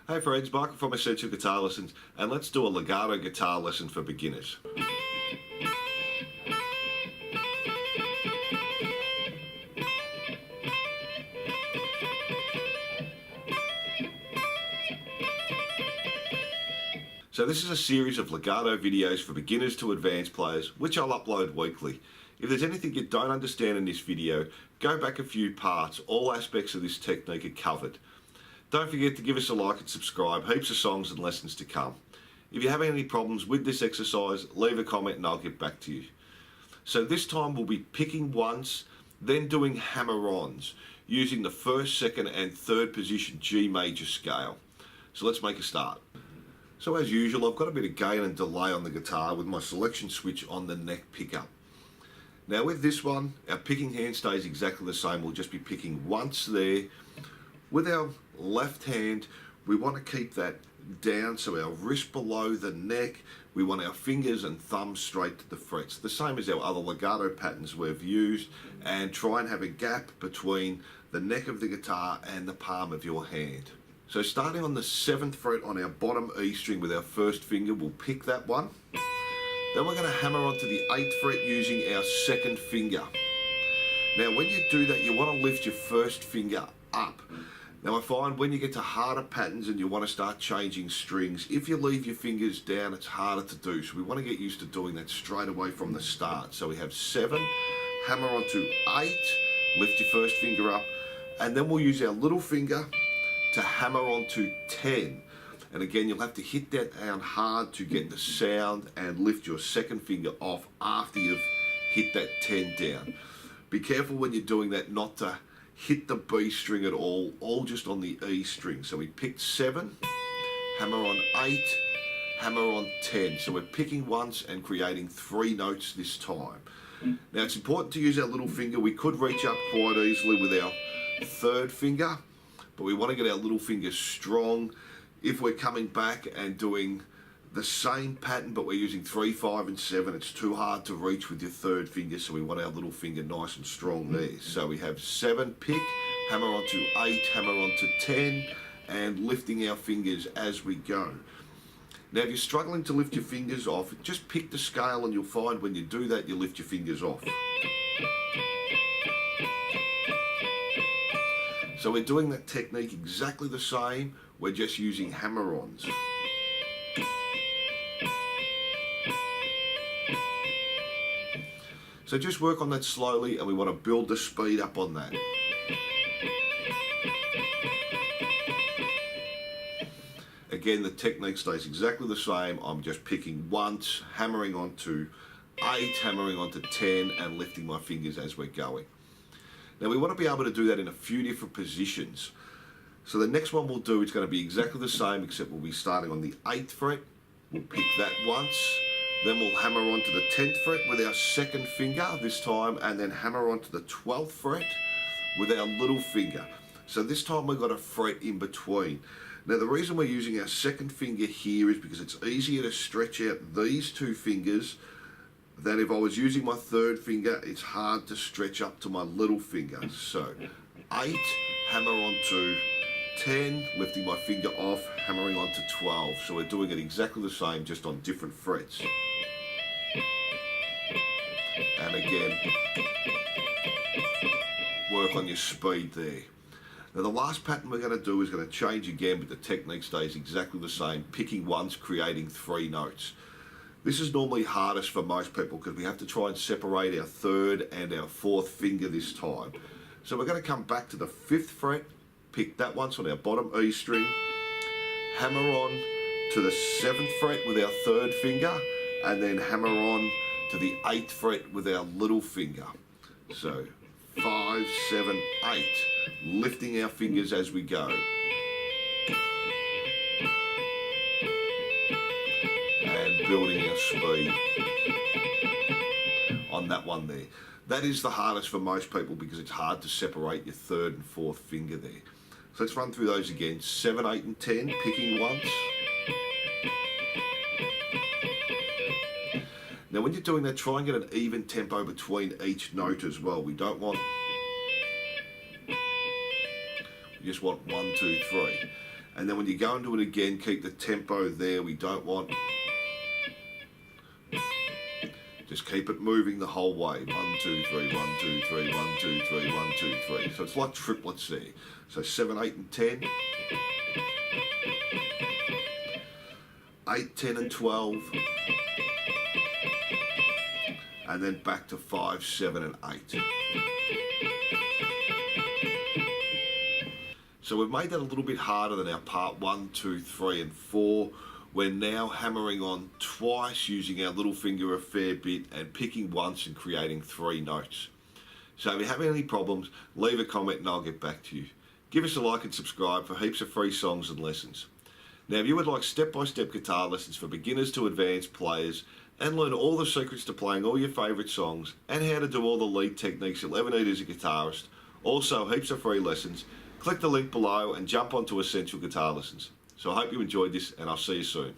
Hey friends, Michael from Essential Guitar Lessons, and let's do a legato guitar lesson for beginners. So this is a series of legato videos for beginners to advanced players, which I'll upload weekly. If there's anything you don't understand in this video, go back a few parts. All aspects of this technique are covered. Don't forget to give us a like and subscribe. Heaps of songs and lessons to come. If you're having any problems with this exercise, leave a comment and I'll get back to you. So this time we'll be picking once, then doing hammer-ons, using the first, second and third position G major scale. So let's make a start. So as usual, I've got a bit of gain and delay on the guitar with my selection switch on the neck pickup. Now with this one, our picking hand stays exactly the same. We'll just be picking once there. With our left hand, we want to keep that down, so our wrist below the neck. We want our fingers and thumbs straight to the frets, the same as our other legato patterns we've used, and try and have a gap between the neck of the guitar and the palm of your hand. So starting on the 7th fret on our bottom E string with our first finger, we'll pick that one. Then we're going to hammer onto the 8th fret using our second finger. Now when you do that, you want to lift your first finger up. Now I find when you get to harder patterns and you want to start changing strings, if you leave your fingers down, it's harder to do. So we want to get used to doing that straight away from the start. So we have 7, hammer onto 8, lift your first finger up, and then we'll use our little finger to hammer onto 10. And again, you'll have to hit that down hard to get the sound and lift your second finger off after you've hit that 10 down. Be careful when you're doing that not to hit the B string at all just on the E string. So we picked 7, hammer on 8, hammer on 10. So we're picking once and creating 3 notes this time. Now it's important to use our little finger. We could reach up quite easily with our third finger, but we want to get our little finger strong. If we're coming back and doing the same pattern but we're using 3, 5 and 7, it's too hard to reach with your third finger, so we want our little finger nice and strong there. So we have 7, pick, hammer onto 8, hammer onto 10, and lifting our fingers as we go. Now if you're struggling to lift your fingers off, just pick the scale and you'll find when you do that you lift your fingers off. So we're doing that technique exactly the same, we're just using hammer-ons. So just work on that slowly, and we want to build the speed up on that. Again, the technique stays exactly the same. I'm just picking once, hammering onto 8, hammering onto 10, and lifting my fingers as we're going. Now we want to be able to do that in a few different positions. So the next one we'll do, it's going to be exactly the same, except we'll be starting on the 8th fret. We'll pick that once. Then we'll hammer onto the 10th fret with our second finger this time, and then hammer onto the 12th fret with our little finger. So this time we've got a fret in between. Now the reason we're using our second finger here is because it's easier to stretch out these 2 fingers than if I was using my third finger. It's hard to stretch up to my little finger. So 8, hammer onto 10, lifting my finger off, hammering onto 12. So we're doing it exactly the same, just on different frets. And again, work on your speed there. Now the last pattern we're going to do is going to change again, but the technique stays exactly the same, picking once, creating 3 notes. This is normally hardest for most people because we have to try and separate our third and our fourth finger this time. So we're going to come back to the 5th fret, pick that once on our bottom E string, hammer on to the 7th fret with our third finger, and then hammer on to the 8th fret with our little finger. So 5, 7, 8, lifting our fingers as we go. And building our speed on that one there. That is the hardest for most people because it's hard to separate your third and fourth finger there. So let's run through those again. 7, 8 and 10, picking once. Now when you're doing that, try and get an even tempo between each note as well. We don't want, we just want 1, 2, 3. And then when you go into it again, keep the tempo there. We don't want... Just keep it moving the whole way. 1, 2, 3, 1, 2, 3, 1, 2, 3, 1, 2, 3. So it's like triplets there. So 7, 8 and 10. 8, 10 and 12. And then back to 5, 7 and 8. So we've made that a little bit harder than our part 1, 2, 3 and 4. We're now hammering on twice using our little finger a fair bit and picking once and creating 3 notes. So if you're having any problems, leave a comment and I'll get back to you. Give us a like and subscribe for heaps of free songs and lessons. Now if you would like step-by-step guitar lessons for beginners to advanced players and learn all the secrets to playing all your favourite songs and how to do all the lead techniques you'll ever need as a guitarist, also heaps of free lessons, click the link below and jump onto Essential Guitar Lessons. So I hope you enjoyed this and I'll see you soon.